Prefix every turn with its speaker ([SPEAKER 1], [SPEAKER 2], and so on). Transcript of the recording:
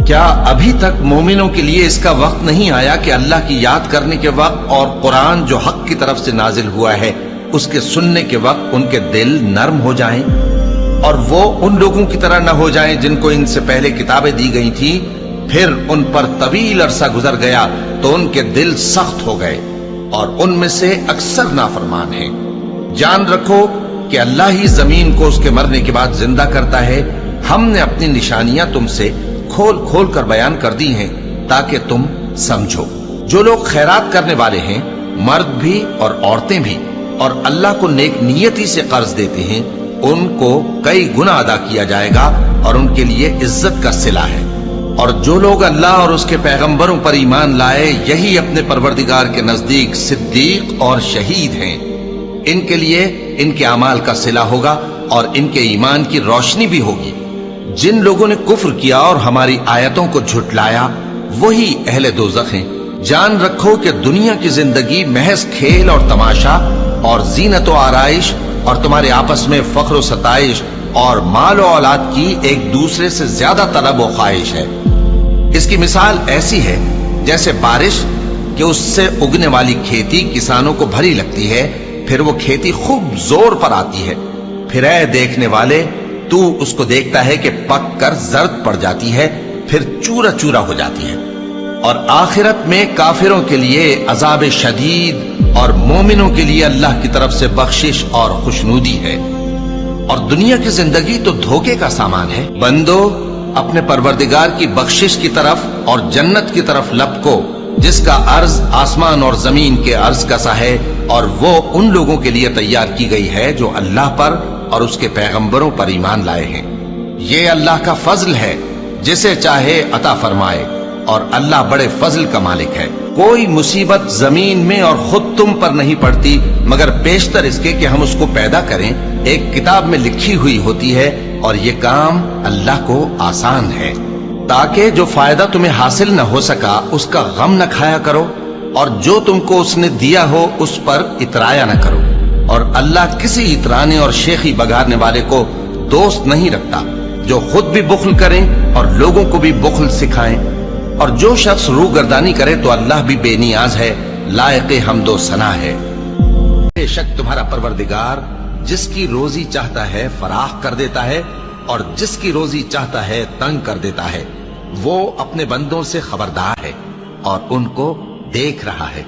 [SPEAKER 1] کیا ابھی تک مومنوں کے لیے اس کا وقت نہیں آیا کہ اللہ کی یاد کرنے کے وقت اور قرآن جو حق کی طرف سے نازل ہوا ہے اس کے سننے کے وقت ان کے دل نرم ہو جائیں اور وہ ان لوگوں کی طرح نہ ہو جائیں جن کو ان سے پہلے کتابیں دی گئی تھی، پھر ان پر طویل عرصہ گزر گیا تو ان کے دل سخت ہو گئے اور ان میں سے اکثر نافرمان ہیں۔ جان رکھو کہ اللہ ہی زمین کو اس کے مرنے کے بعد زندہ کرتا ہے۔ ہم نے اپنی نشانیاں تم سے کھول کھول کر بیان کر دی ہیں تاکہ تم سمجھو۔ جو لوگ خیرات کرنے والے ہیں، مرد بھی اور عورتیں بھی، اور اللہ کو نیک نیتی سے قرض دیتے ہیں، ان کو کئی گنا ادا کیا جائے گا اور ان کے لیے عزت کا صلہ ہے۔ اور جو لوگ اللہ اور اس کے پیغمبروں پر ایمان لائے، یہی اپنے پروردگار کے نزدیک صدیق اور شہید ہیں۔ ان کے لیے ان کے اعمال کا صلہ ہوگا اور ان کے ایمان کی روشنی بھی ہوگی۔ جن لوگوں نے کفر کیا اور ہماری آیتوں کو جھٹلایا، وہی اہل دوزخ ہیں۔ جان رکھو کہ دنیا کی زندگی محض کھیل اور تماشا اور زینت و آرائش اور تمہارے آپس میں فخر و ستائش اور مال و اولاد کی ایک دوسرے سے زیادہ طلب و خواہش ہے۔ اس کی مثال ایسی ہے جیسے بارش کہ اس سے اگنے والی کھیتی کسانوں کو بھری لگتی ہے، پھر وہ کھیتی خوب زور پر آتی ہے، پھر اے دیکھنے والے تو اس کو دیکھتا ہے کہ پک کر زرد پڑ جاتی ہے، پھر چورا چورا ہو جاتی ہے۔ اور آخرت میں کافروں کے لیے عذاب شدید اور مومنوں کے لیے اللہ کی طرف سے بخشش اور خوشنودی ہے۔ اور دنیا کی زندگی تو دھوکے کا سامان ہے۔ بندو اپنے پروردگار کی بخشش کی طرف اور جنت کی طرف لپکو جس کا عرض آسمان اور زمین کے عرض کا سا ہے، اور وہ ان لوگوں کے لیے تیار کی گئی ہے جو اللہ پر اور اس کے پیغمبروں پر ایمان لائے ہیں۔ یہ اللہ کا فضل ہے، جسے چاہے عطا فرمائے، اور اللہ بڑے فضل کا مالک ہے۔ کوئی مصیبت زمین میں اور خود تم پر نہیں پڑتی مگر پیشتر اس کے کہ ہم اس کو پیدا کریں، ایک کتاب میں لکھی ہوئی ہوتی ہے، اور یہ کام اللہ کو آسان ہے۔ تاکہ جو فائدہ تمہیں حاصل نہ ہو سکا اس کا غم نہ کھایا کرو، اور جو تم کو اس نے دیا ہو اس پر اترایا نہ کرو۔ اور اللہ کسی اترانے اور شیخی بگارنے والے کو دوست نہیں رکھتا۔ جو خود بھی بخل کریں اور لوگوں کو بھی بخل سکھائیں، اور جو شخص روگردانی کرے تو اللہ بھی بے نیاز ہے، لائق حمد و ثنا ہے۔ بے شک تمہارا پروردگار جس کی روزی چاہتا ہے فراخ کر دیتا ہے، اور جس کی روزی چاہتا ہے تنگ کر دیتا ہے۔ وہ اپنے بندوں سے خبردار ہے اور ان کو دیکھ رہا ہے۔